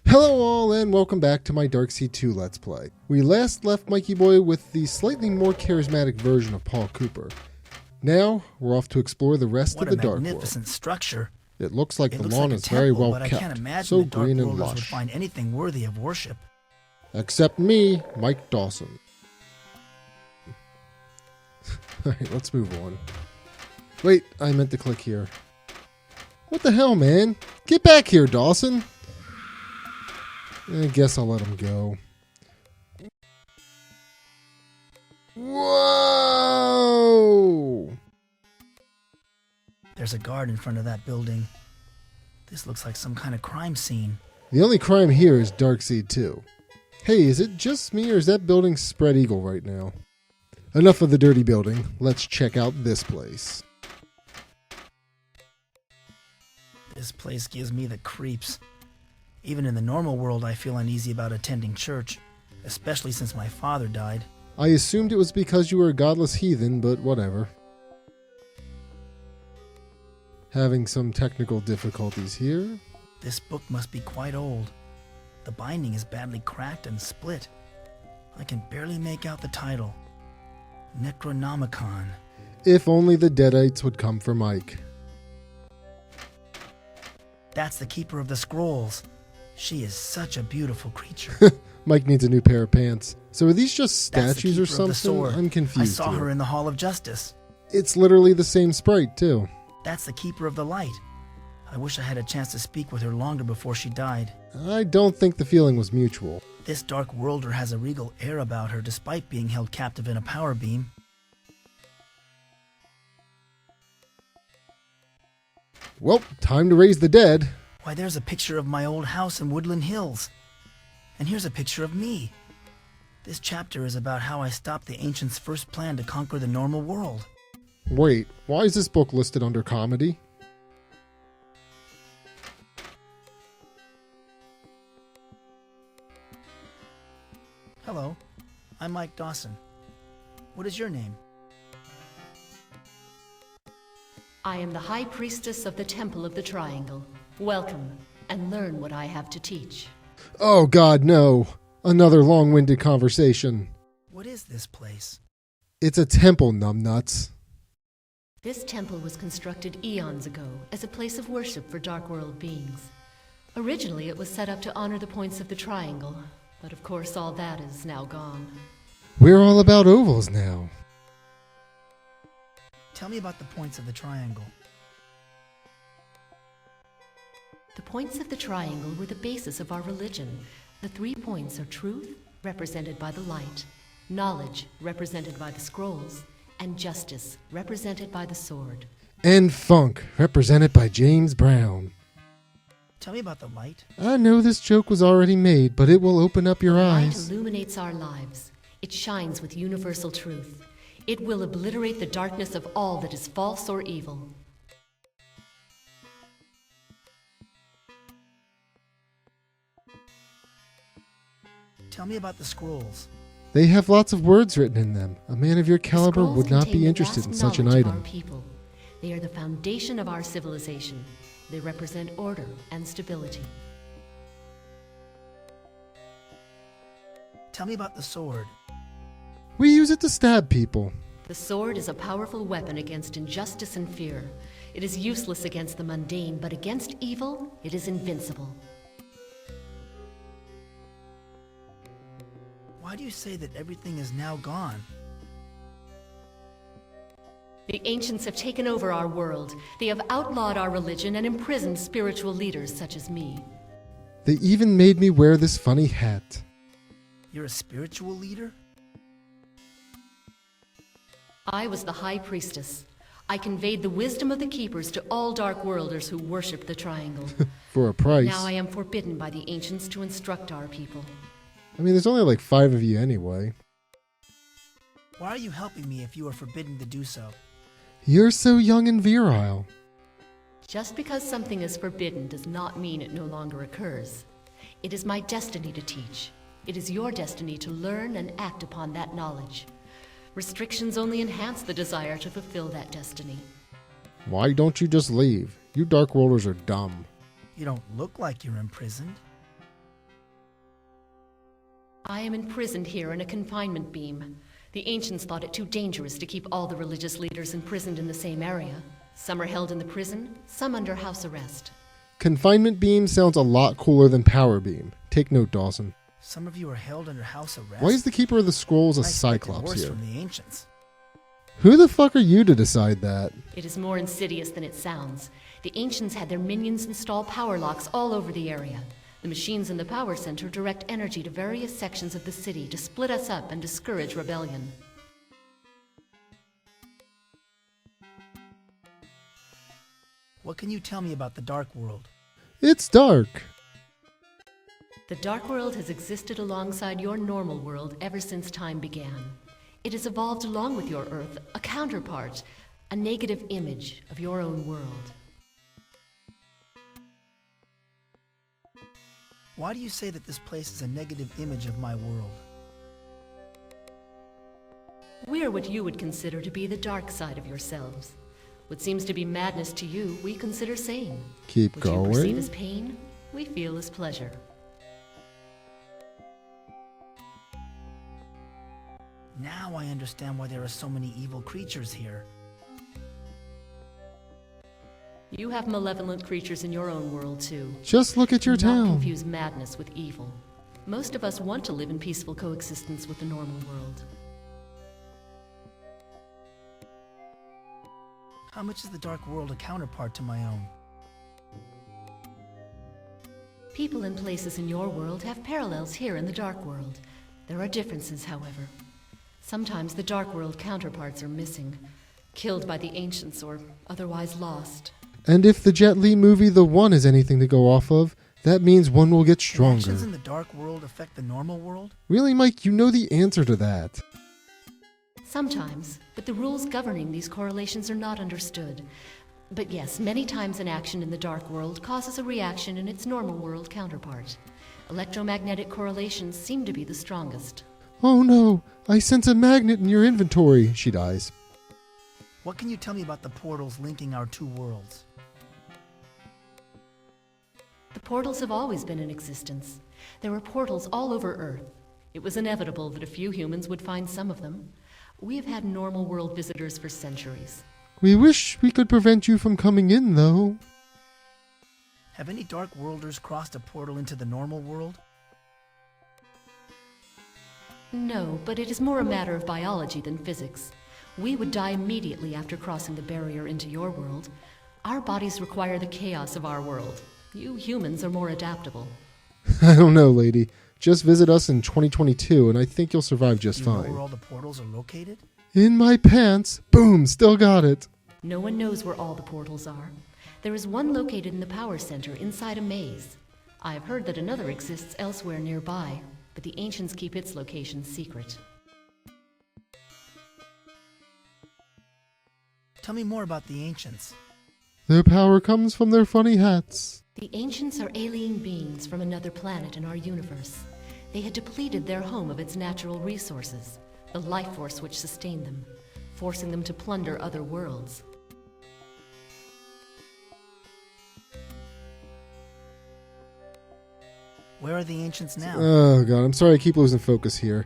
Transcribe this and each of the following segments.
Hello all and welcome back to my Darkseed 2 Let's Play. We last left Mikey Boy with the slightly more charismatic version of Paul Cooper. Now, we're off to explore the rest of the Dark World. What a magnificent structure. It looks like the looks lawn like a is temple, very well but I kept, can't imagine so the Dark green and Worlders would lush. find anything worthy of worship. Except me, Mike Dawson. Alright, let's move on. Wait, I meant to click here. What the hell, man? Get back here, Dawson! I guess I'll let him go. Whoa! There's a guard in front of that building. This looks like some kind of crime scene. The only crime here is Darkseed 2. Hey, is it just me or is that building spread eagle right now? Enough of the dirty building. Let's check out this place. This place gives me the creeps. Even in the normal world, I feel uneasy about attending church, especially since my father died. I assumed it was because you were a godless heathen, but whatever. Having some technical difficulties here. This book must be quite old. The binding is badly cracked and split. I can barely make out the title. Necronomicon. If only the Deadites would come for Mike. That's the keeper of the scrolls. She is such a beautiful creature. Mike needs a new pair of pants. So are these just That's the statues or keeper of the something? sword. I'm confused I saw here. her in the Hall of Justice. It's literally the same sprite, too. That's the keeper of the light. I wish I had a chance to speak with her longer before she died. I don't think the feeling was mutual. This dark worlder has a regal air about her despite being held captive in a power beam. Well, time to raise the dead. Why, there's a picture of my old house in Woodland Hills. And here's a picture of me. This chapter is about how I stopped the ancients' first plan to conquer the normal world. Wait, why is this book listed under comedy? Hello, I'm Mike Dawson. What is your name? I am the High Priestess of the Temple of the Triangle. Welcome, and learn what I have to teach. Oh god, no. Another long-winded conversation. What is this place? It's a temple, numbnuts. This temple was constructed eons ago as a place of worship for Dark World beings. Originally, it was set up to honor the points of the Triangle, but of course all that is now gone. We're all about ovals now. Tell me about the points of the triangle. The points of the triangle were the basis of our religion. The 3 points are truth, represented by the light, knowledge, represented by the scrolls, and justice, represented by the sword. And funk, represented by James Brown. Tell me about the light. I know this joke was already made, but it will open up your Light eyes. illuminates our lives. It shines with universal truth. It will obliterate the darkness of all that is false or evil. Tell me about the scrolls. They have lots of words written in them. A man of your caliber Scrolls would not contain be the interested in vast such an knowledge of item. our people. They are the foundation of our civilization. They represent order and stability. Tell me about the sword. We use it to stab people. The sword is a powerful weapon against injustice and fear. It is useless against the mundane, but against evil, it is invincible. Why do you say that everything is now gone? The ancients have taken over our world. They have outlawed our religion and imprisoned spiritual leaders such as me. They even made me wear this funny hat. You're a spiritual leader? I was the High Priestess. I conveyed the wisdom of the Keepers to all Dark Worlders who worshipped the Triangle. For a price. Now I am forbidden by the ancients to instruct our people. I mean, there's only like 5 of you anyway. Why are you helping me if you are forbidden to do so? You're so young and virile. Just because something is forbidden does not mean it no longer occurs. It is my destiny to teach. It is your destiny to learn and act upon that knowledge. Restrictions only enhance the desire to fulfill that destiny. Why don't you just leave? You Dark Worlders are dumb. You don't look like you're imprisoned. I am imprisoned here in a confinement beam. The ancients thought it too dangerous to keep all the religious leaders imprisoned in the same area. Some are held in the prison, some under house arrest. Confinement beam sounds a lot cooler than power beam. Take note, Dawson. Some of you are held under house arrest. Why is the Keeper of the Scrolls a I expected Cyclops worse here? from the ancients. Who the fuck are you to decide that? It is more insidious than it sounds. The ancients had their minions install power locks all over the area. The machines in the power center direct energy to various sections of the city to split us up and discourage rebellion. What can you tell me about the Dark World? It's dark. The Dark World has existed alongside your normal world ever since time began. It has evolved along with your Earth, a counterpart, a negative image of your own world. Why do you say that this place is a negative image of my world? We're what you would consider to be the dark side of yourselves. What seems to be madness to you, we consider sane. Keep What you perceive going. as pain, we feel as pleasure. Now I understand why there are so many evil creatures here. You have malevolent creatures in your own world, too. Just look at your Do not town. confuse madness with evil. Most of us want to live in peaceful coexistence with the normal world. How much is the Dark World a counterpart to my own? People and places in your world have parallels here in the Dark World. There are differences, however. Sometimes the Dark World counterparts are missing, killed by the ancients or otherwise lost. And if the Jet Li movie The One is anything to go off of, that means one will get Can stronger. actions in the Dark World affect the normal world? Really, Mike, you know the answer to that. Sometimes, but the rules governing these correlations are not understood. But yes, many times an action in the Dark World causes a reaction in its normal world counterpart. Electromagnetic correlations seem to be the strongest. Oh no, I sense a magnet in your inventory. She dies. What can you tell me about the portals linking our two worlds? The portals have always been in existence. There are portals all over Earth. It was inevitable that a few humans would find some of them. We have had normal world visitors for centuries. We wish we could prevent you from coming in, though. Have any Dark Worlders crossed a portal into the normal world? No, but it is more a matter of biology than physics. We would die immediately after crossing the barrier into your world. Our bodies require the chaos of our world. You humans are more adaptable. I don't know, lady. Just visit us in 2022, and I think you'll survive just Do you know fine. where all the portals are located? In my pants. Boom, still got it. No one knows where all the portals are. There is one located in the power center inside a maze. I have heard that another exists elsewhere nearby, but the ancients keep its location secret. Tell me more about the ancients. Their power comes from their funny hats. The ancients are alien beings from another planet in our universe. They had depleted their home of its natural resources, the life force which sustained them, forcing them to plunder other worlds. Where are the ancients now? Oh god, I'm sorry I keep losing focus here.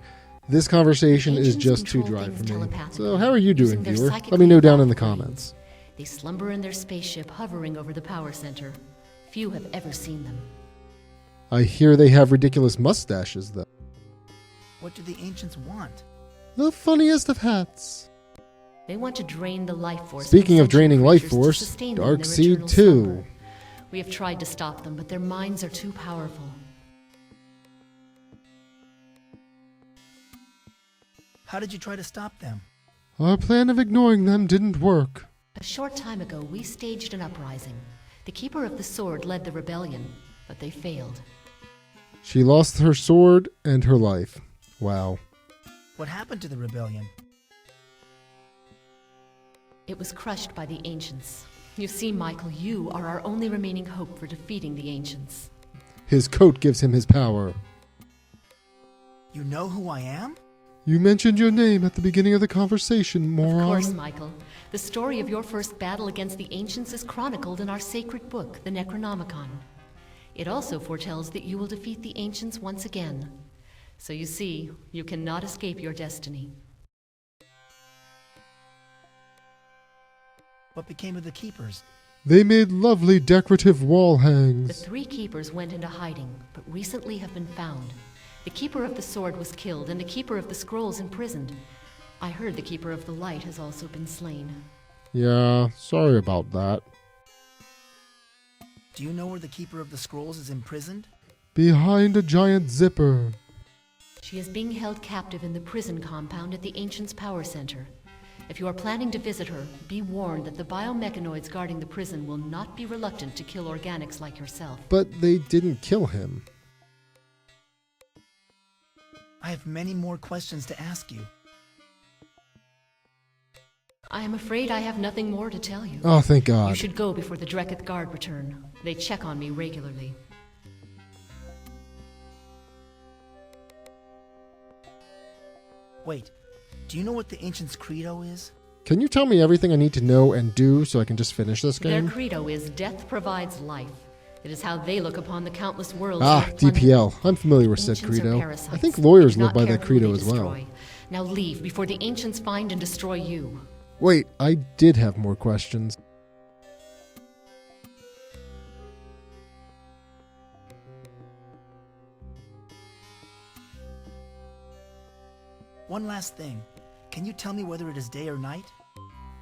This conversation is Ancients just too control dry for things me. telepathically, So how are you doing, using their viewer? psychic Let me know down in the feedback comments. They slumber in their spaceship hovering over the power center. Few have ever seen them. I hear they have ridiculous mustaches, though. What do the ancients want? The funniest of hats. They want to drain the life force. Speaking from of draining sentient life creatures to force, sustain them in their Darkseed eternal 2. slumber. We have tried to stop them, but their minds are too powerful. How did you try to stop them? Our plan of ignoring them didn't work. A short time ago, we staged an uprising. The Keeper of the Sword led the rebellion, but they failed. She lost her sword and her life. Wow. What happened to the rebellion? It was crushed by the Ancients. You see, Michael, you are our only remaining hope for defeating the Ancients. His coat gives him his power. You know who I am? You mentioned your name at the beginning of the conversation, moron. Of course, Michael. The story of your first battle against the Ancients is chronicled in our sacred book, the Necronomicon. It also foretells that you will defeat the Ancients once again. So you see, you cannot escape your destiny. What became of the keepers? They made lovely decorative wall The hangs. 3 keepers went into hiding, but recently have been found. The keeper of the sword was killed, and the keeper of the scrolls imprisoned. I heard the keeper of the light has also been slain. Yeah, sorry about that. Do you know where the keeper of the scrolls is imprisoned? Behind a giant zipper. She is being held captive in the prison compound at the Ancient's Power Center. If you are planning to visit her, be warned that the biomechanoids guarding the prison will not be reluctant to kill organics like yourself. But they didn't kill him. I have many more questions to ask you. I am afraid I have nothing more to tell you. Oh, thank God. You should go before the Dreketh Guard return. They check on me regularly. Wait, do you know what the Ancient's credo is? Can you tell me everything I need to know and do so I can just finish this Their game? credo is death provides life. It is how they look upon the countless worlds. Ah, on the planet. DPL. I'm familiar with said Ancients are credo. parasites. I think lawyers They do live not by care that who credo they as well. destroy. Now leave before the ancients find and destroy you. Wait, I did have more questions. One last thing. Can you tell me whether it is day or night?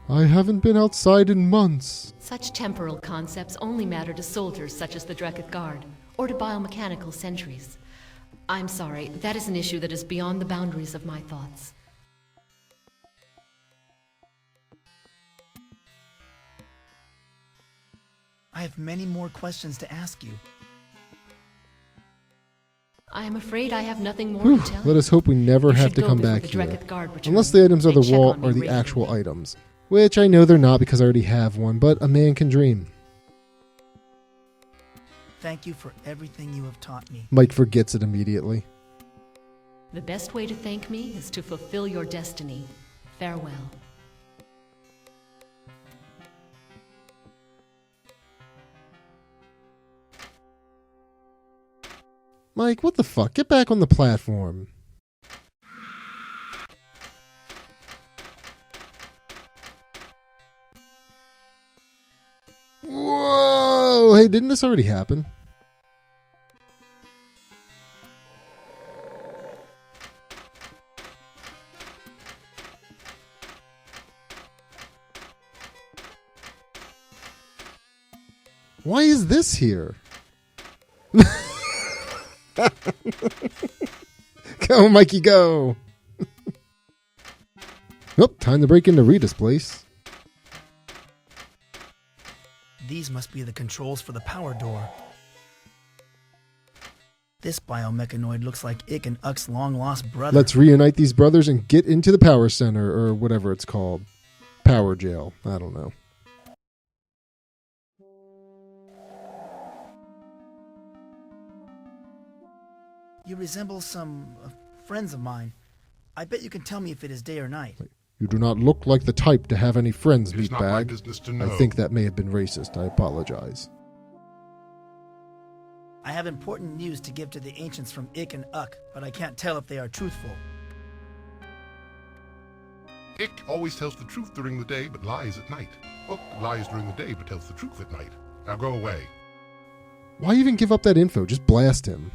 I haven't been outside in months. Such temporal concepts only matter to soldiers such as the Dreketh Guard, or to biomechanical sentries. I'm sorry, that is an issue that is beyond the boundaries of my thoughts. I have many more questions to ask you. I am afraid I have nothing more Whew, to tell let you. us hope we never You have should to go come before back the here. Dreketh Guard return. Unless the items on They the check wall on me are the regularly. actual items. Which I know they're not because I already have one, but a man can dream. Thank you for everything you have taught me. Mike forgets it immediately. The best way to thank me is to fulfill your destiny. Farewell. Mike, what the fuck? Get back on the platform. Whoa! Hey, didn't this already happen? Why is this here? Go, Mikey, go! Nope, time to break into Rita's place. These must be the controls for the power door. This biomechanoid looks like Ick and Uck's long-lost brother. Let's reunite these brothers and get into the power center, or whatever it's called. Power jail. I don't know. You resemble some friends of mine. I bet you can tell me if it is day or night. You do not look like the type to have any friends, It is not my meatbag. business to I know. think that may have been racist. I apologize. I have important news to give to the ancients from Ick and Uck, but I can't tell if they are truthful. Ick always tells the truth during the day, but lies at night. Uck lies during the day, but tells the truth at night. Now go away. Why even give up that info? Just blast him.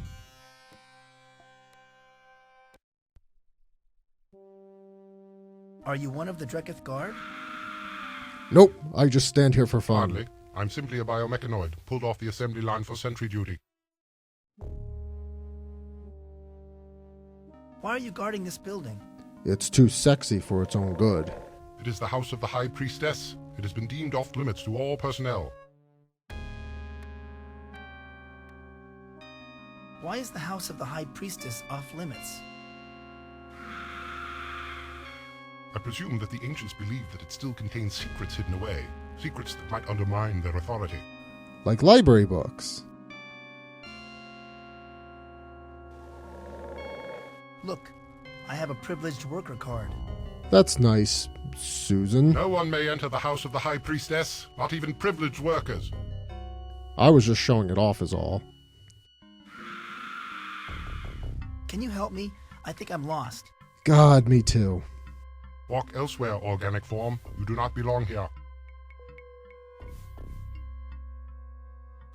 Are you one of the Dreketh Guard? Nope, I just stand here for fun. Hardly. I'm simply a biomechanoid, pulled off the assembly line for sentry duty. Why are you guarding this building? It's too sexy for its own good. It is the house of the High Priestess. It has been deemed off limits to all personnel. Why is the house of the High Priestess off limits? I presume that the ancients believe that it still contains secrets hidden away. Secrets that might undermine their authority. Like library books. Look, I have a privileged worker card. That's nice, Susan. No one may enter the house of the High Priestess, not even privileged workers. I was just showing it off is all. Can you help me? I think I'm lost. God, me too. Walk elsewhere, organic form. You do not belong here.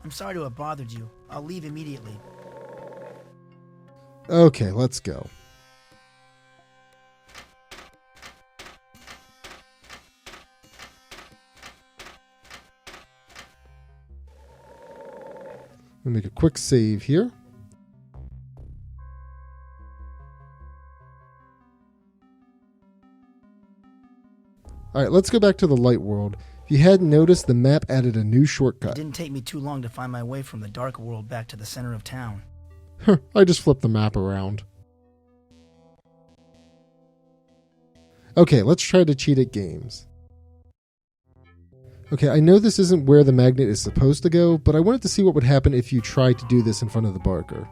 I'm sorry to have bothered you. I'll leave immediately. Okay, let's go. Let me make a quick save here. Alright, let's go back to the light world. If you hadn't noticed, the map added a new It shortcut. didn't take me too long to find my way from the dark world back to the center of town. I just flipped the map around. Okay, let's try to cheat at games. Okay, I know this isn't where the magnet is supposed to go, but I wanted to see what would happen if you tried to do this in front of the barker.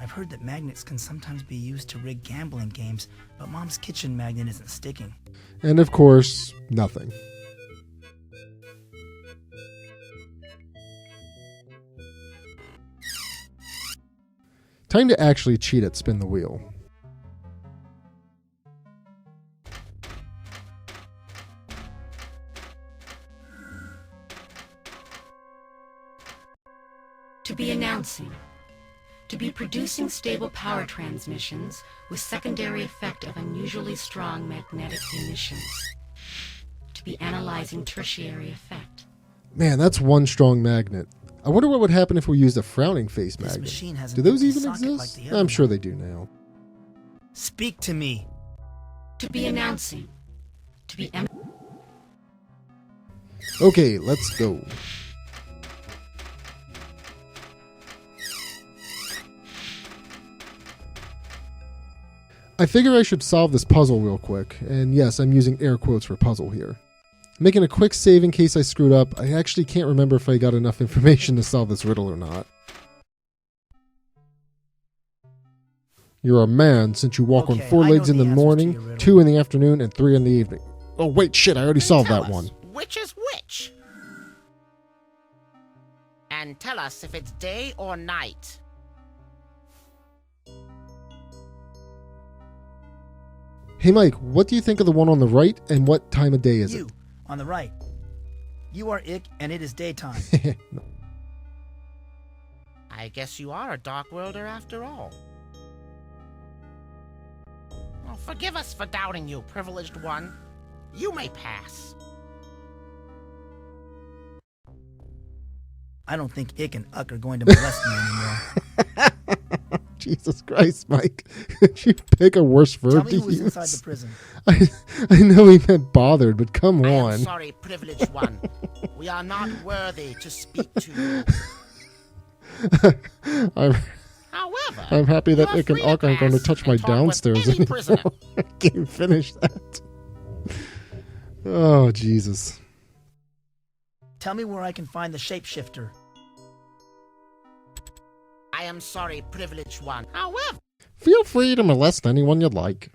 I've heard that magnets can sometimes be used to rig gambling games, but Mom's kitchen magnet isn't sticking. And of course, nothing. Time to actually cheat at spin the wheel. To be announcing. To be producing stable power transmissions with secondary effect of unusually strong magnetic emissions. To be analyzing tertiary effect. Man, that's one strong magnet. I wonder what would happen if we used a frowning face This magnet. machine has an Do those empty even socket like exist? the other I'm sure one. they do now. Speak to me. To be announcing. To be Okay, let's go. I figure I should solve this puzzle real quick, and yes, I'm using air quotes for puzzle here. Making a quick save in case I screwed up. I actually can't remember if I got enough information to solve this riddle or not. You're a man since you walk on Okay, 4 I legs know in the the answers to morning, your riddle. 2 in the afternoon, and 3 in the evening. Oh wait, shit, I already solved Tell that one. us, which is which? And tell us if it's day or night. Hey Mike, what do you think of the one on the right, and what time of day is You, on the right. You are Ick, and it is daytime. it? I guess you are a dark worlder after all. Well, forgive us for doubting you, privileged one. You may pass. I don't think Ick and Uck are going to molest me anymore. Jesus Christ, Mike. Could you pick a worse verb Tell me to who is use? inside the prison. I know he meant bothered, but come I am on. sorry, privileged one. We are not worthy to speak to you. However, I'm happy that you are Ick and free Uck aren't going to pass touch my and talk with downstairs any anymore. prisoner. I can't finish that. Oh, Jesus. Tell me where I can find the shapeshifter. I am sorry, privileged one. However, Feel free to molest anyone you'd like.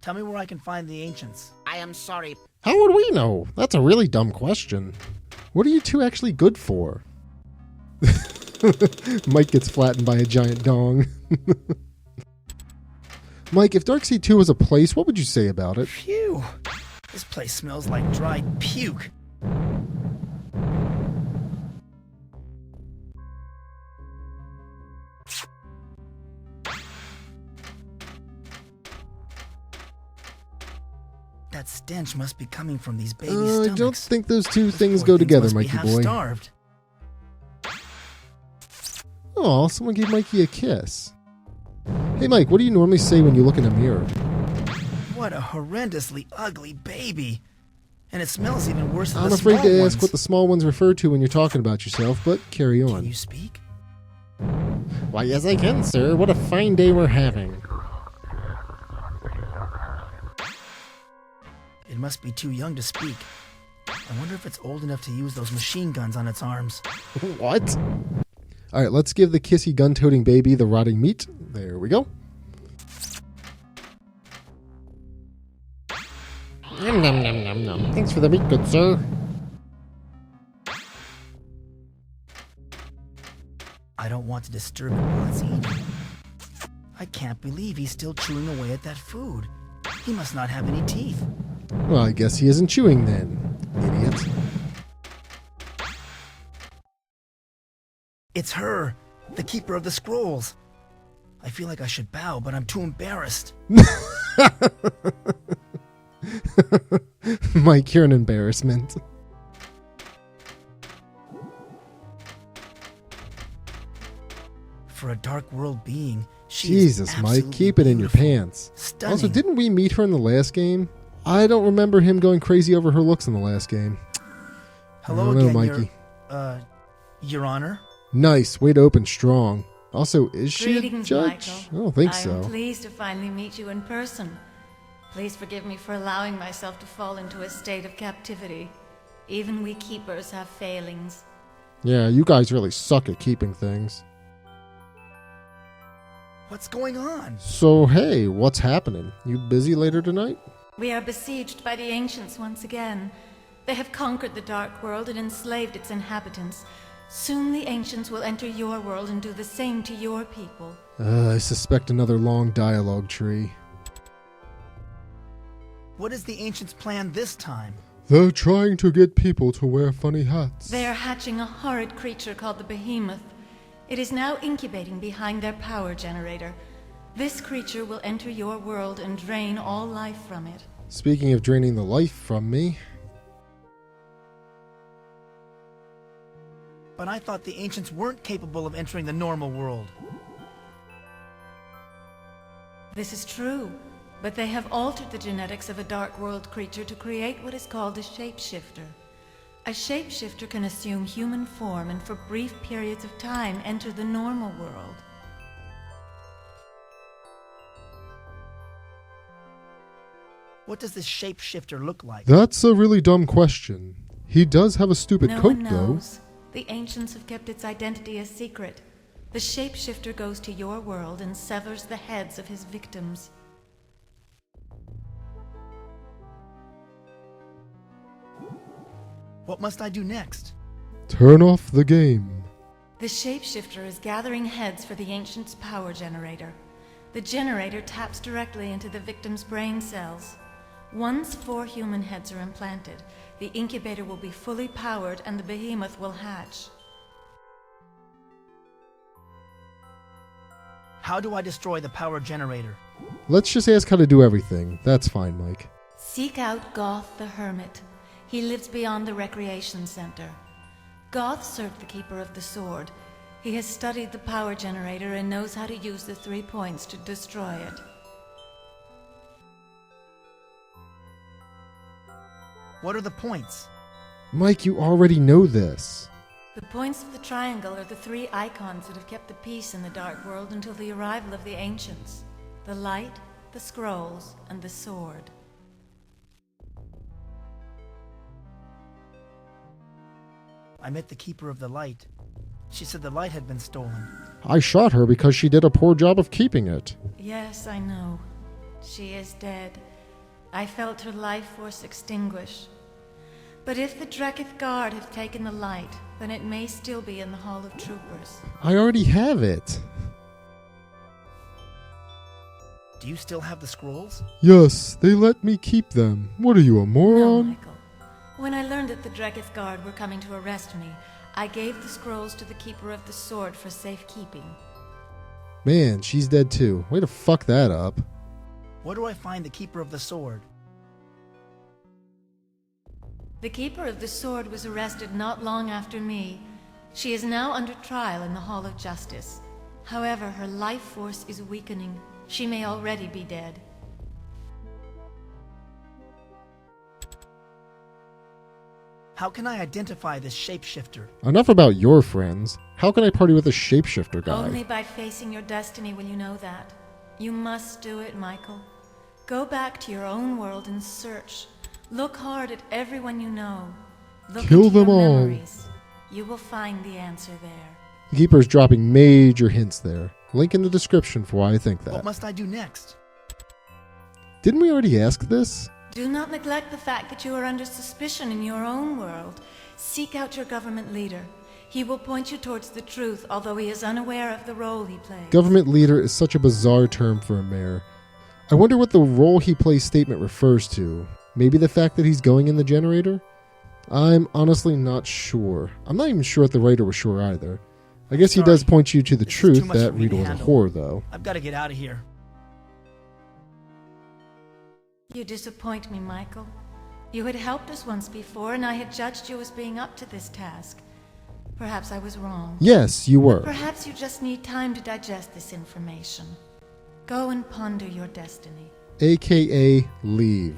Tell me where I can find the ancients. I am sorry. How would we know? That's a really dumb question. What are you two actually good for? Mike gets flattened by a giant dong. Mike, if Darkseed 2 was a place, what would you say about it? Phew. This place smells like dried puke. That stench must be coming from these baby stomachs. I don't think those two Those things poor go things together, must be Mikey half boy. Starved. Oh, someone gave Mikey a kiss. Hey Mike, what do you normally say when you look in a mirror? What a horrendously ugly baby. And it smells even worse than I'm the afraid small to ones. ask what the small ones refer to when you're talking about yourself, but carry Can on. you speak? Why, yes I can, sir. What a fine day we're having. It must be too young to speak. I wonder if it's old enough to use those machine guns on its arms. What? Alright, let's give the kissy gun-toting baby the rotting meat. There we go. Nom nom nom nom nom. Thanks for the meat, good sir. I don't want to disturb it while it's eating. I can't believe he's still chewing away at that food. He must not have any teeth. Well, I guess he isn't chewing then, idiot. It's her, the keeper of the scrolls. I feel like I should bow, but I'm too embarrassed. Mike, you're an embarrassment. For a dark world being, she Jesus, is Mike, absolutely keep it in your beautiful. pants. Stunning. Also, didn't we meet her in the last game? I don't remember him going crazy over her looks in the last game. Hello I don't know, again, Mikey. Your Honor? Nice, way to open strong. Also, is she a Greetings, judge? Michael. I don't think I so. am pleased to finally meet you in person. Please forgive me for allowing myself to fall into a state of captivity. Even we keepers have failings. Yeah, you guys really suck at keeping things. What's going on? So, hey, what's happening? You busy later tonight? We are besieged by the ancients once again. They have conquered the Dark World and enslaved its inhabitants. Soon the ancients will enter your world and do the same to your people. I suspect another long dialogue tree. What is the ancients' plan this time? They're trying to get people to wear funny hats. They are hatching a horrid creature called the Behemoth. It is now incubating behind their power generator. This creature will enter your world and drain all life from it. Speaking of draining the life from me, But I thought the ancients weren't capable of entering the normal world. This is true, but they have altered the genetics of a Dark World creature to create what is called a shapeshifter. A shapeshifter can assume human form and for brief periods of time enter the normal world. What does this shapeshifter look like? that's a really dumb question. He does have a stupid No coat, one though. knows. The ancients have kept its identity a secret. The shapeshifter goes to your world and severs the heads of his victims. What must I do next? Turn off the game. The shapeshifter is gathering heads for the ancient's power generator. The generator taps directly into the victim's brain cells. Once 4 human heads are implanted, the incubator will be fully powered and the behemoth will hatch. How do I destroy the power generator? Let's just ask how to do everything. That's fine, Mike. Seek out Goth the Hermit. He lives beyond the recreation center. Goth served the Keeper of the Sword. He has studied the power generator and knows how to use the 3 points to destroy it. What are the points? Mike, you already know this. The points of the triangle are the 3 icons that have kept the peace in the Dark World until the arrival of the ancients. The light, the scrolls, and the sword. I met the Keeper of the Light. She said the light had been stolen. I shot her because she did a poor job of keeping it. Yes, I know. She is dead. I felt her life force extinguish. But if the Dreketh Guard have taken the light, then it may still be in the Hall of Troopers. I already have it. Do you still have the scrolls? Yes, they let me keep them. What are you, a No, moron? Michael. When I learned that the Dreketh Guard were coming to arrest me, I gave the scrolls to the Keeper of the Sword for safekeeping. Man, she's dead too. Way to fuck that up. Where do I find the Keeper of the Sword? The Keeper of the Sword was arrested not long after me. She is now under trial in the Hall of Justice. However, her life force is weakening. She may already be dead. How can I identify this shapeshifter? Enough about your friends. How can I party with a shapeshifter guy? Only by facing your destiny will you know that. You must do it, Michael. Go back to your own world and search. Look hard at everyone you know. Look Kill into them your all. memories. You will find the answer there. The Keeper's dropping major hints there. Link in the description for why I think that. What must I do next? Didn't we already ask this? Do not neglect the fact that you are under suspicion in your own world. Seek out your government leader. He will point you towards the truth, although he is unaware of the role he plays. Government leader is such a bizarre term for a mayor. I wonder what the role he plays statement refers to. Maybe the fact that he's going in the generator? I'm honestly not sure. I'm not even sure if the writer was sure either. I guess he does point you to the This is too truth much that for me to Rita was a handle. whore, though. I've got to get out of here. You disappoint me, Michael. You had helped us once before, and I had judged you as being up to this task. Perhaps I was wrong. Yes, you were. Perhaps you just need time to digest this information. Go and ponder your destiny. AKA leave.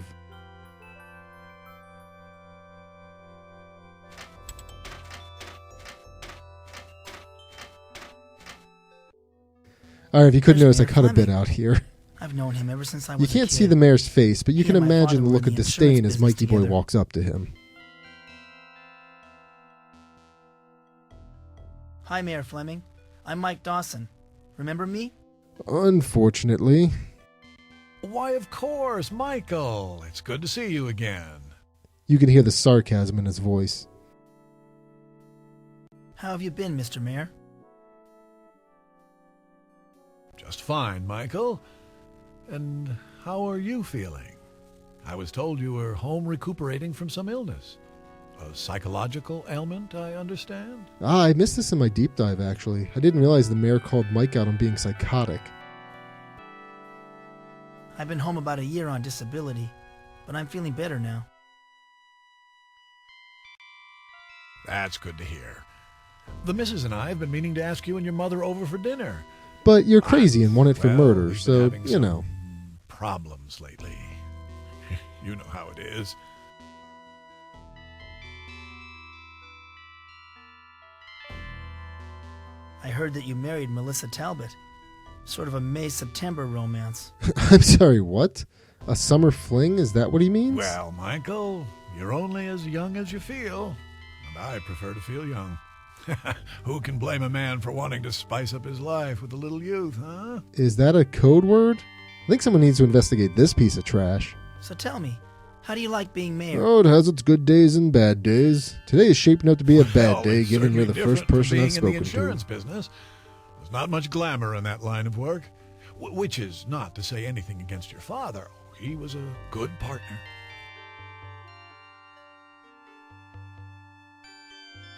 Alright, if you couldn't There's notice, I Mayor cut a bit Fleming. out here. I've known him ever since I was You a can't kid. see the mayor's face, but you He can and my imagine father the were look in of the disdain insurance as Mikey business Boy together. walks up to him. Hi, Mayor Fleming. I'm Mike Dawson. Remember me? Unfortunately. Why, of course, Michael. It's good to see you again. You can hear the sarcasm in his voice. How have you been, Mr. Mayor? Just fine, Michael. And how are you feeling? I was told you were home recuperating from some illness. A psychological ailment, I understand? I missed this in my deep dive, actually. I didn't realize the mayor called Mike out on being psychotic. I've been home about a year on disability, but I'm feeling better now. That's good to hear. The missus and I have been meaning to ask you and your mother over for dinner. But you're crazy and wanted for Well, murder, we've been so, having you some know. problems lately. You know how it is. I heard that you married Melissa Talbot. Sort of a May-September romance. I'm sorry, what? A summer fling? Is that what he means? Well, Michael, you're only as young as you feel, and I prefer to feel young. Who can blame a man for wanting to spice up his life with a little youth, huh? Is that a code word? I think someone needs to investigate this piece of trash. So tell me, how do you like being mayor? Oh, it has its good days and bad days. Today is shaping up to be a bad Well, day, it's given you're the certainly first different from person I've being in spoken the insurance to. business. There's not much glamour in that line of work, which is not to say anything against your father. He was a good partner.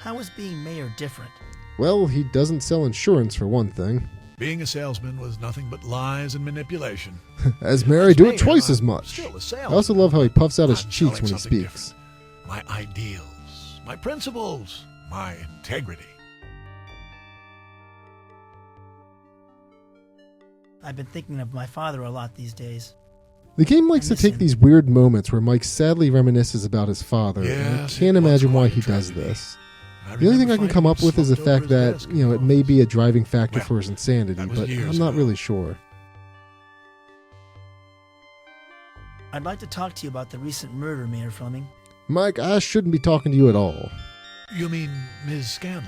How is being mayor different? Well, he doesn't sell insurance for one thing. Being a salesman was nothing but lies and manipulation. As mayor, I do it Mayor, twice as I'm much. still a I salesman. also love how he puffs out his I'm cheeks selling when he something speaks. different. My ideals, my principles, my integrity. I've been thinking of my father a lot these days. The game likes to miss take him. these weird moments where Mike sadly reminisces about his father, and I Yes, can't it was imagine why quite a he does tragedy. this. I The only thing remember I can finding come him up with is the slumped over fact his that, desk you know, it in may August. be a driving factor Well, for his insanity, that was but years I'm not ago. really sure. I'd like to talk to you about the recent murder, Mayor Fleming. Mike, I shouldn't be talking to you at all. You mean Ms. Scanlon?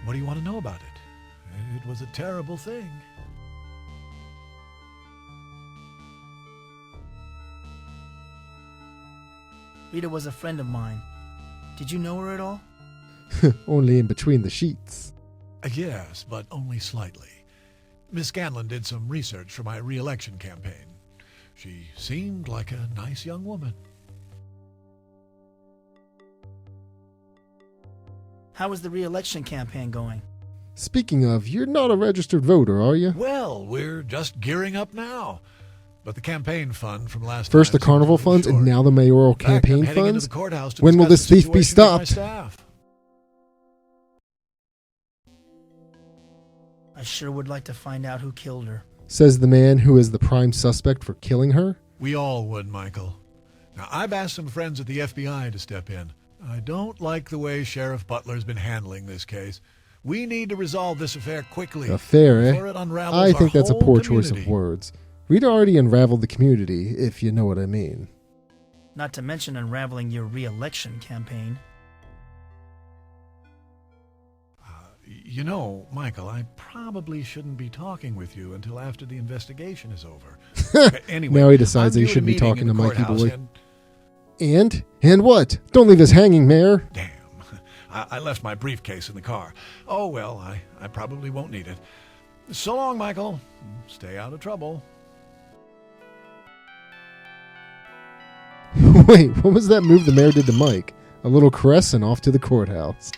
What do you want to know about it? It was a terrible thing. Rita was a friend of mine. Did you know her at all? Only in between the sheets. Yes, but only slightly. Miss Scanlon did some research for my re-election campaign. She seemed like a nice young woman. How is the re-election campaign going? Speaking of, you're not a registered voter, are you? Well, we're just gearing up now. But the campaign fund from last First the time seems carnival a little funds and short. now the mayoral In fact, I'm campaign heading into funds? the courthouse to When will discuss this the thief be situation with my stopped? staff. I sure would like to find out who killed her. Says the man who is the prime suspect for killing her. We all would, Michael. Now, I've asked some friends at the FBI to step in. I don't like the way Sheriff Butler's been handling this case. We need to resolve this affair quickly. Affair, before eh? it unravels I our think that's a whole poor choice of community. words. Rita already unraveled the community, if you know what I mean. Not to mention unraveling your re-election campaign. You know, Michael, I probably shouldn't be talking with you until after the investigation is over. Anyway, Now he decides I'm that he due at a shouldn't be meeting talking in to the Mikey courthouse Boy. and- And what? Don't leave us hanging, Mayor. Damn. I left my briefcase in the car. Oh, well, I probably won't need it. So long, Michael. Stay out of trouble. Wait, what was that move the mayor did to Mike? A little caress and off to the courthouse.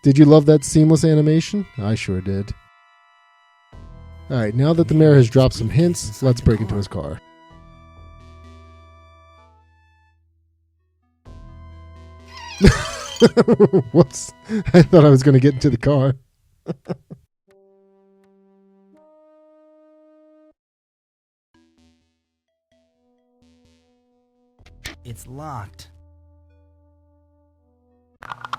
Did you love that seamless animation? I sure did. Alright, now that the mayor has dropped some hints, let's break into his car. Whoops. I thought I was going to get into the car. It's locked.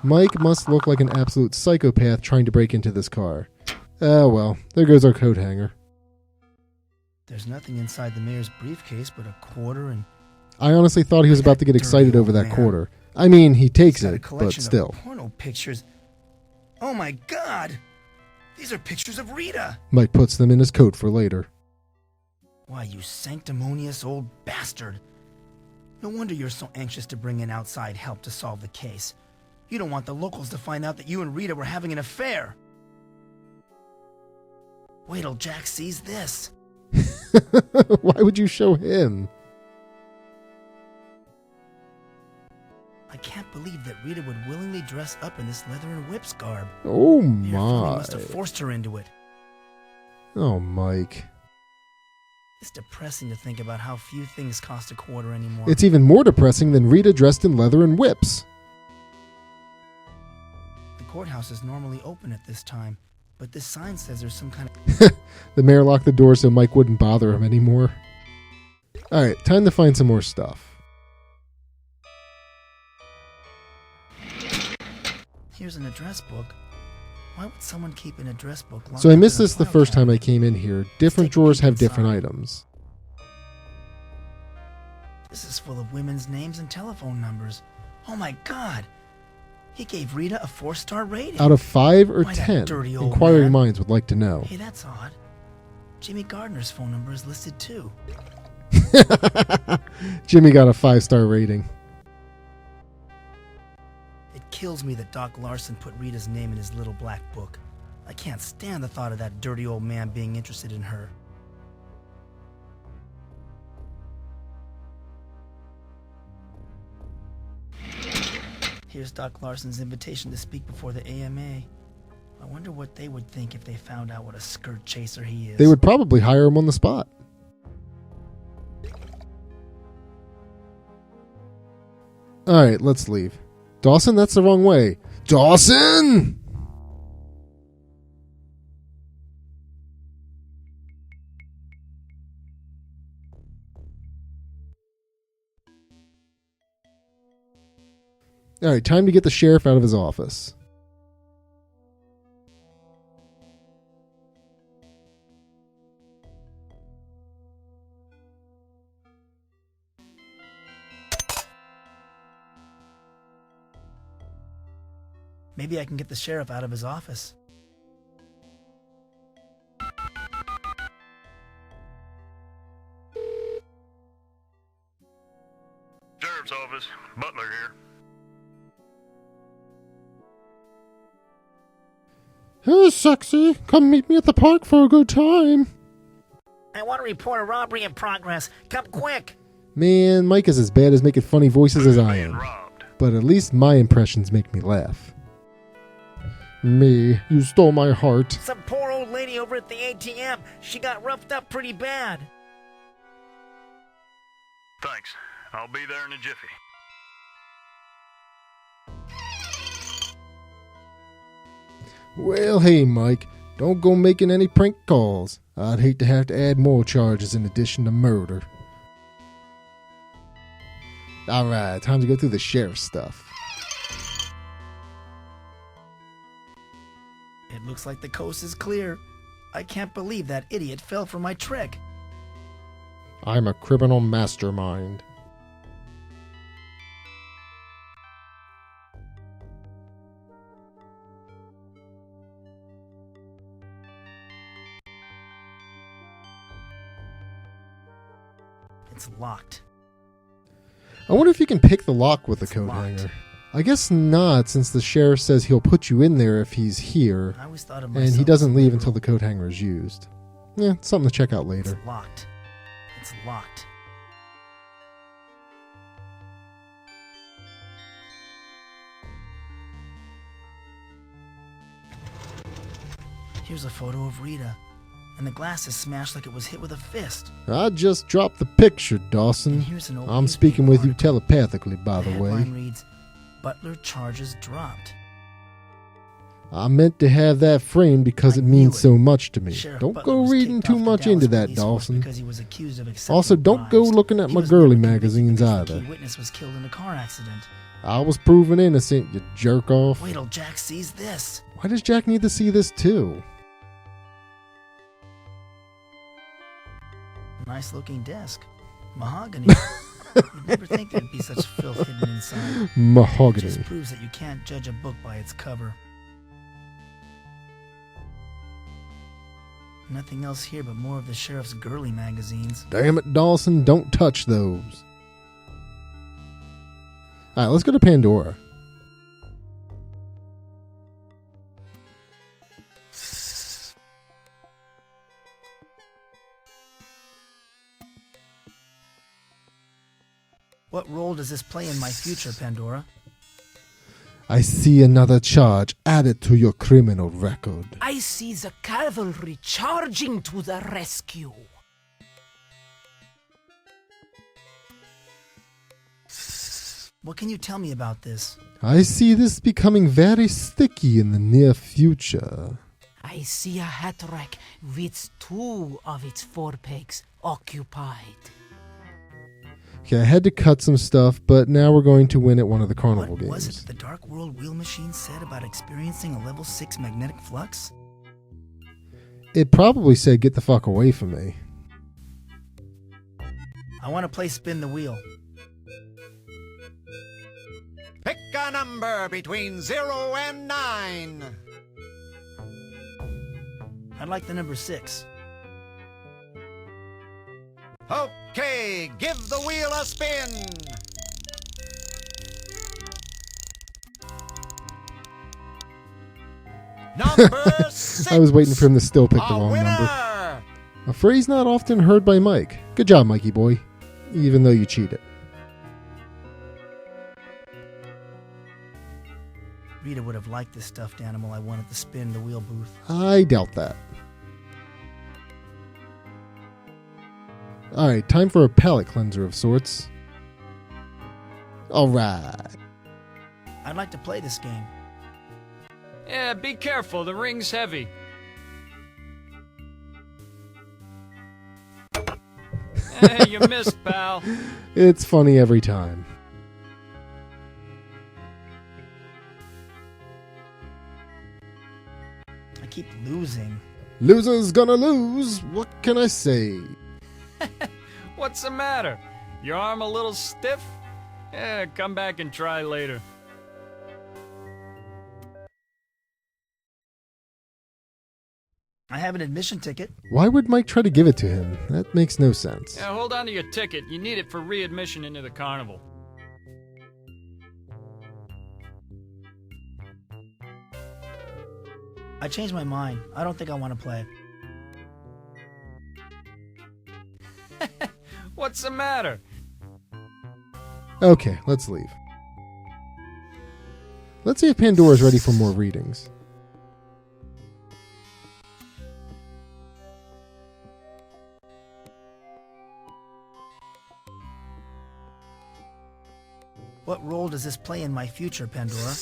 Mike must look like an absolute psychopath trying to break into this car. Oh well, there goes our coat hanger. There's nothing inside the mayor's briefcase but a quarter and... I honestly thought he was about to get excited over that quarter. I mean, he takes He's got a it, but collection still. of porno pictures. Oh my god! These are pictures of Rita! Mike puts them in his coat for later. Why, you sanctimonious old bastard. No wonder you're so anxious to bring in outside help to solve the case. You don't want the locals to find out that you and Rita were having an affair. Wait till Jack sees this. Why would you show him? I can't believe that Rita would willingly dress up in this leather and whips garb. Oh Mayor Fleming my. must have forced her into it. Oh, Mike. It's depressing to think about how few things cost a quarter anymore. It's even more depressing than Rita dressed in leather and whips. The courthouse is normally open at this time, but this sign says there's some kind of... The mayor locked the door so Mike wouldn't bother him anymore. Alright, time to find some more stuff. Here's an address book. Why would someone keep an address book locked So I up missed in a this the file first time I cabinet? came in here. Different take a drawers peek have different inside. items. This is full of women's names and telephone numbers. Oh my god! He gave Rita a 4-star rating. Out of 5 or Why, that 10, dirty old inquiring man. minds would like to know. Hey, that's odd. Jimmy Gardner's phone number is listed too. Jimmy got a 5-star rating. It kills me that Doc Larson put Rita's name in his little black book. I can't stand the thought of that dirty old man being interested in her. Here's Doc Larson's invitation to speak before the AMA. I wonder what they would think if they found out what a skirt chaser he is. They would probably hire him on the spot. Alright, let's leave. Dawson, that's the wrong way. Dawson! Alright, time to get the sheriff out of his office. Maybe I can get the sheriff out of his office. Sheriff's office. Butler here. Hey, sexy. Come meet me at the park for a good time. I want to report a robbery in progress. Come quick. Man, Mike is as bad as making funny voices as I Being am. robbed. But at least my impressions make me laugh. Me, you stole my heart. Some poor old lady over at the ATM. She got roughed up pretty bad. Thanks. I'll be there in a jiffy. Well, hey, Mike, don't go making any prank calls. I'd hate to have to add more charges in addition to murder. Alright, time to go through the sheriff's stuff. It looks like the coast is clear. I can't believe that idiot fell for my trick. I'm a criminal mastermind. It's locked. I wonder if you can pick the lock with the It's coat locked. hanger. I guess not, since the sheriff says he'll put you in there if he's here, I always thought of and myself he doesn't as leave liberal. until the coat hanger is used. Yeah, it's something to check out later. It's locked. It's locked. Here's a photo of Rita, and the glass is smashed like it was hit with a fist. I just dropped the picture, Dawson. And here's an old I'm newspaper speaking with you article. telepathically, by the headline way. reads, Butler charges dropped. I meant to have that framed because I it knew means it. so much to me. Sheriff Don't Butler go was reading kicked too off the much Dallas into that, police force Dawson. because he was accused of accepting Also, don't go bribes. looking at He my was girly never convicted magazines because the either. key witness was killed in a car accident. I was proven innocent, you jerk off. Wait till Jack sees this. Why does Jack need to see this too? Nice looking desk. Mahogany. You'd never think there'd be such filth hidden inside. It Mahogany. just proves that you can't judge a book by its cover. Nothing else here but more of the sheriff's girly magazines. Damn it, Dawson, don't touch those. Alright, let's go to Pandora. What role does this play in my future, Pandora? I see another charge added to your criminal record. I see the cavalry charging to the rescue. What can you tell me about this? I see this becoming very sticky in the near future. I see a hat rack with 2 of its 4 pegs occupied. Okay, I had to cut some stuff, but now we're going to win at one of the Carnival What was it games. that the Dark World Wheel Machine said about experiencing a level 6 magnetic flux? It probably said, get the fuck away from me. I want to play Spin the Wheel. Pick a number between 0 and 9. I'd like the number 6. Okay, give the wheel a spin. Number 6. I was waiting for him to still pick the A wrong winner. number. A phrase not often heard by Mike. Good job, Mikey boy. Even though you cheated. Rita would have liked this stuffed animal I won at the Spin the Wheel booth. I doubt that. Alright, time for a palate cleanser of sorts. Alright. I'd like to play this game. Yeah, be careful, the ring's heavy. Hey, you missed, pal. It's funny every time. I keep losing. Loser's gonna lose. What can I say? What's the matter? Your arm a little stiff? Yeah, come back and try later. I have an admission ticket. Why would Mike try to give it to him? That makes no sense. Yeah, hold on to your ticket. You need it for readmission into the carnival. I changed my mind. I don't think I want to play. What's the matter? Okay, let's leave. Let's see if Pandora's ready for more readings. What role does this play in my future, Pandora?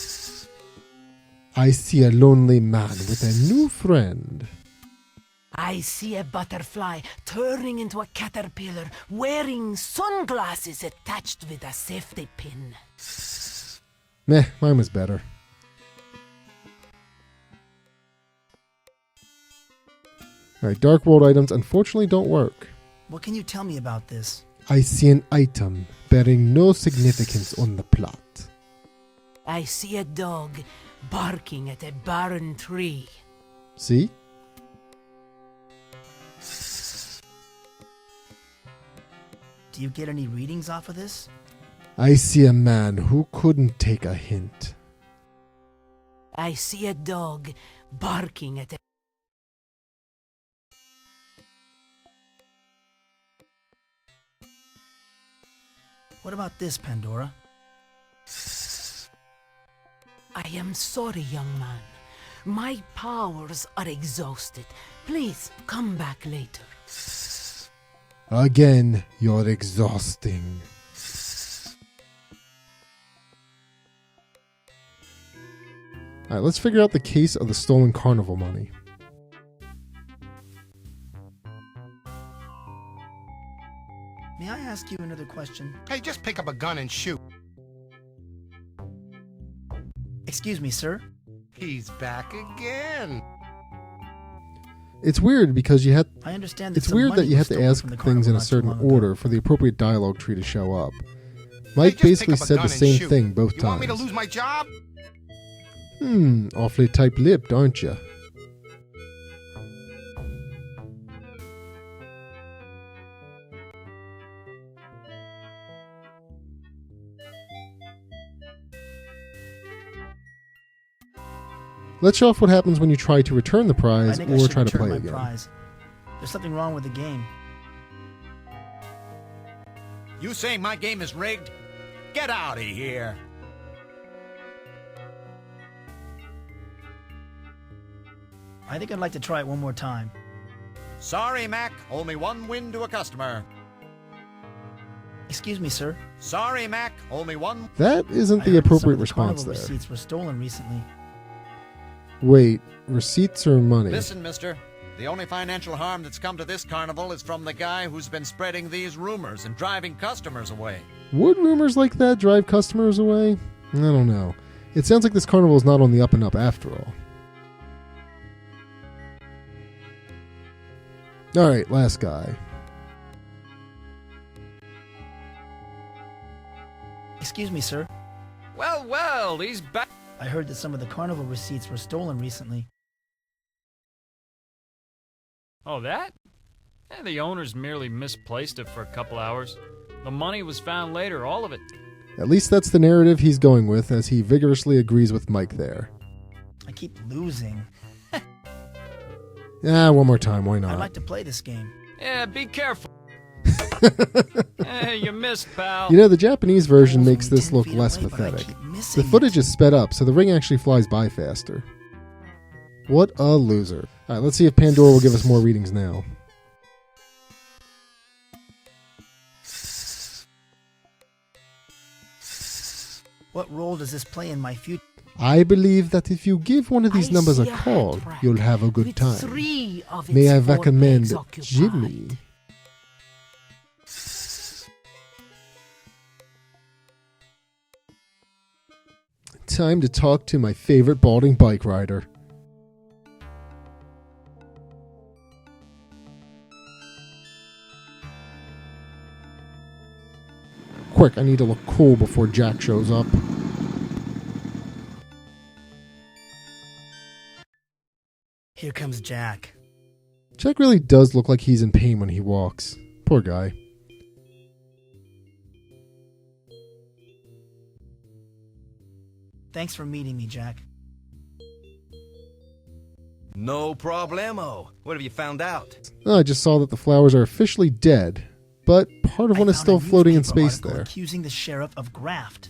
I see a lonely man with a new friend. I see a butterfly turning into a caterpillar wearing sunglasses attached with a safety pin. Meh, mine was better. Alright, Dark World items unfortunately don't work. What can you tell me about this? I see an item bearing no significance on the plot. I see a dog barking at a barren tree. See? Do you get any readings off of this? I see a man who couldn't take a hint. I see a dog barking at a... What about this, Pandora? I am sorry, young man. My powers are exhausted. Please come back later. Again, you're exhausting. Alright, let's figure out the case of the stolen Carnival money. May I ask you another question? Hey, just pick up a gun and shoot. Excuse me, sir? He's back again. It's weird because you had. I understand that It's some weird money that you was have to stolen ask from the things in Carnival a not too certain long ago. order for the appropriate dialogue tree to show up. Mike Hey, just pick basically up a said gun the and same shoot. thing both You times. want me to lose my job? Awfully tight-lipped, aren't you? Let's show off what happens when you try to return the I prize think I or should try to return play my again. prize. There's something wrong with the game. You say my game is rigged? Get out of here. I think I'd like to try it one more time. Sorry, Mac. Only one win to a customer. Excuse me, sir. Sorry, Mac. Only one. That isn't I the heard that some appropriate of the response Carnival there. receipts were stolen recently. Wait, receipts or money? Listen, mister. The only financial harm that's come to this carnival is from the guy who's been spreading these rumors and driving customers away. Would rumors like that drive customers away? I don't know. It sounds like this carnival is not on the up and up after all. Alright, last guy. Excuse me, sir. Well, well, he's back. I heard that some of the Carnival receipts were stolen recently. Oh, that? The owners merely misplaced it for a couple hours. The money was found later, all of it. At least that's the narrative he's going with, as he vigorously agrees with Mike there. I keep losing. One more time, why I'd not? like to play this game. Yeah, be careful. You missed, pal. You know, the Japanese version Balls makes only this 10 look feet less away, but I pathetic. keep missing The footage it. is sped up, so the ring actually flies by faster. What a loser. Alright, let's see if Pandora will give us more readings now. What role does this play in my future? I believe that if you give one of these I numbers a see a call, hat rack you'll have a good with time. 3 of May I its 4 recommend legs occupied. Jimmy? Time to talk to my favorite balding bike rider. Quick, I need to look cool before Jack shows up. Here comes Jack. Jack really does look like he's in pain when he walks. Poor guy. Thanks for meeting me, Jack. No problemo. What have you found out? Oh, I just saw that the flowers are officially dead, but part of one is I still found a floating in newspaper space article there. accusing the sheriff of graft.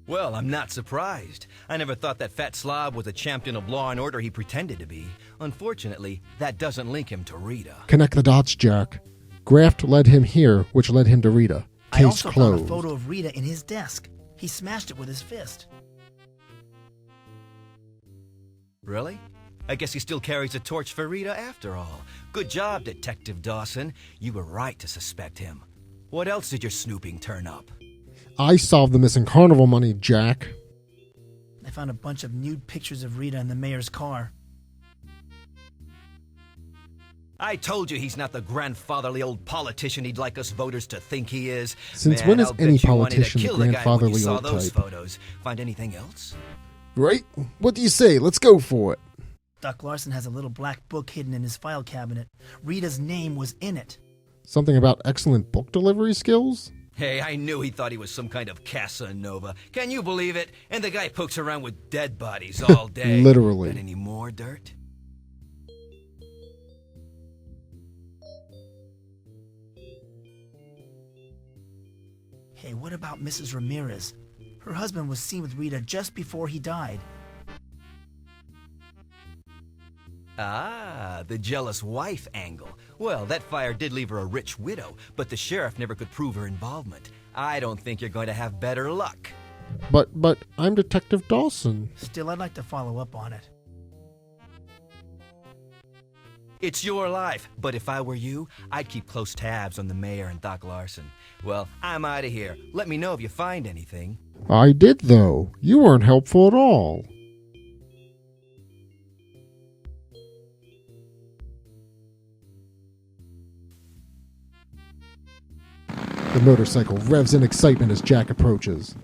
Well, I'm not surprised. I never thought that fat slob was a champion of law and order he pretended to be. Unfortunately, that doesn't link him to Rita. Connect the dots, Jack. Graft led him here, which led him to Rita. I Case also closed. found a photo of Rita in his desk. He smashed it with his fist. Really? I guess he still carries a torch for Rita after all. Good job, Detective Dawson. You were right to suspect him. What else did your snooping turn up? I solved the missing carnival money, Jack. I found a bunch of nude pictures of Rita in the mayor's car. I told you he's not the grandfatherly old politician he'd like us voters to think he is. Since Man, when is I'll any bet you wanted to politician the kill the guy when you grandfatherly saw old those type? photos. Find anything else? Right? What do you say? Let's go for it. Doc Larson has a little black book hidden in his file cabinet. Rita's name was in it. Something about excellent book delivery skills? Hey, I knew he thought he was some kind of Casanova. Can you believe it? And the guy pokes around with dead bodies all day. Literally. Got any more dirt? Hey, what about Mrs. Ramirez? Her husband was seen with Rita just before he died. Ah, the jealous wife angle. Well, that fire did leave her a rich widow, but the sheriff never could prove her involvement. I don't think you're going to have better luck. But I'm Detective Dawson. Still, I'd like to follow up on it. It's your life, but if I were you, I'd keep close tabs on the mayor and Doc Larson. Well, I'm out of here. Let me know if you find anything. I did, though. You weren't helpful at all. The motorcycle revs in excitement as Jack approaches.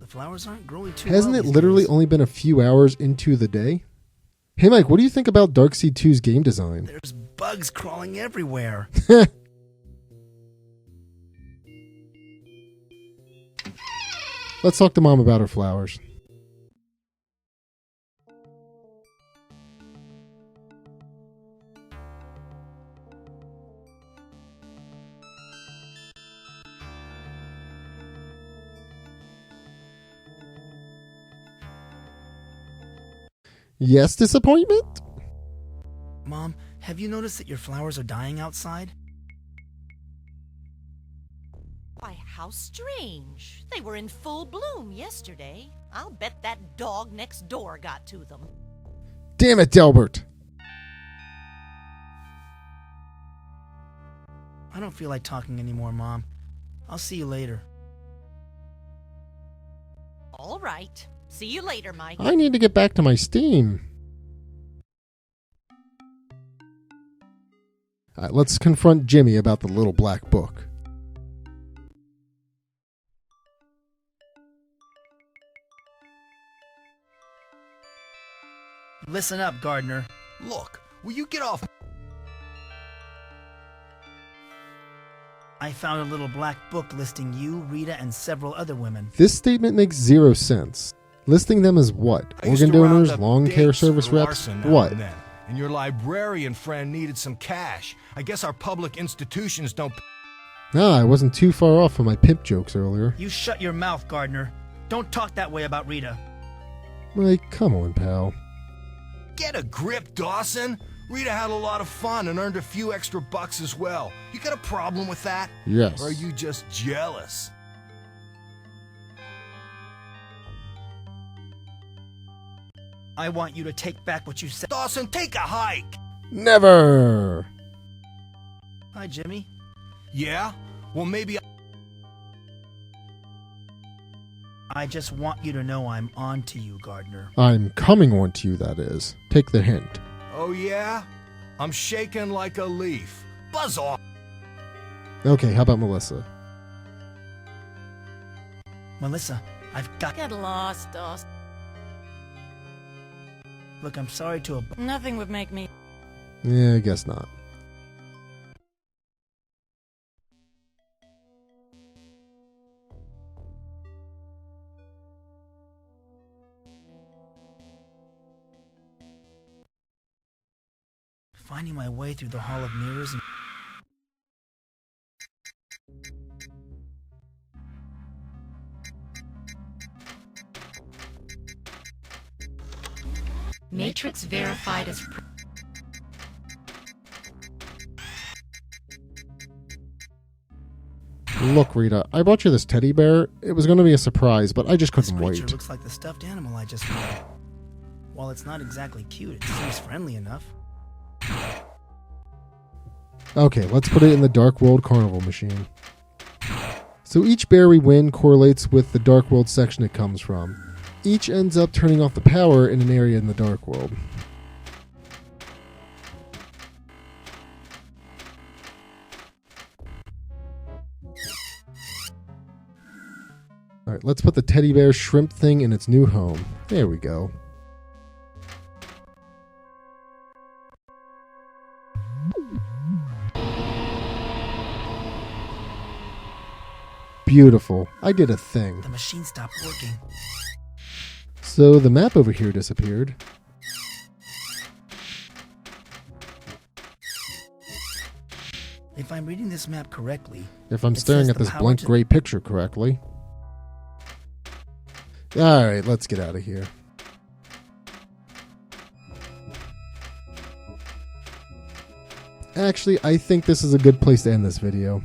The flowers aren't growing too Hasn't well it these literally days. only been a few hours into the day? Hey Mike, what do you think about Darkseed 2's game design? There's bugs crawling everywhere. Let's talk to Mom about her flowers. Yes, disappointment? Mom, have you noticed that your flowers are dying outside? Why, how strange. They were in full bloom yesterday. I'll bet that dog next door got to them. Damn it, Delbert! I don't feel like talking anymore, Mom. I'll see you later. All right. See you later, Mike. I need to get back to my Steam. Alright, let's confront Jimmy about the little black book. Listen up, Gardner. Look, will you get off? I found a little black book listing you, Rita, and several other women. This statement makes zero sense. Listing them as what? I used Organ to round donors, up lawn care dates service for reps? Larson now What? and then, and your librarian friend needed some cash. I guess our public institutions don't. Nah, I wasn't too far off on my pimp jokes earlier. You shut your mouth, Gardner. Don't talk that way about Rita. Mike, come on, pal. Get a grip, Dawson. Rita had a lot of fun and earned a few extra bucks as well. You got a problem with that? Yes. Or are you just jealous? I want you to take back what you said. Dawson, take a hike! Never! Hi, Jimmy. Yeah? Well, maybe I just want you to know I'm on to you, Gardner. I'm coming on to you, that is. Take the hint. Oh, yeah? I'm shaking like a leaf. Buzz off! Okay, how about Melissa? Melissa, I've got... Get lost, Dawson. Look, I'm sorry to... Nothing would make me... Yeah, I guess not. Finding my way through the Hall of Mirrors and... Matrix verified as... Look, Rita, I bought you this teddy bear. It was going to be a surprise, but I just couldn't This creature wait. looks like the stuffed animal I just bought. While it's not exactly cute, it seems friendly enough. Okay, let's put it in the Dark World Carnival machine. So each bear we win correlates with the Dark World section it comes from. Each ends up turning off the power in an area in the Dark World. Alright, let's put the teddy bear shrimp thing in its new home. There we go. beautiful. I did a thing. The machine stopped working. So the map over here disappeared. If I'm reading this map correctly... If I'm staring at this blank gray picture correctly. Alright, let's get out of here. Actually, I think this is a good place to end this video.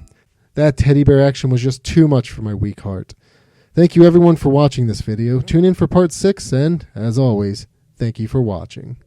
That teddy bear action was just too much for my weak heart. Thank you everyone for watching this video. Tune in for part 6 and, as always, thank you for watching.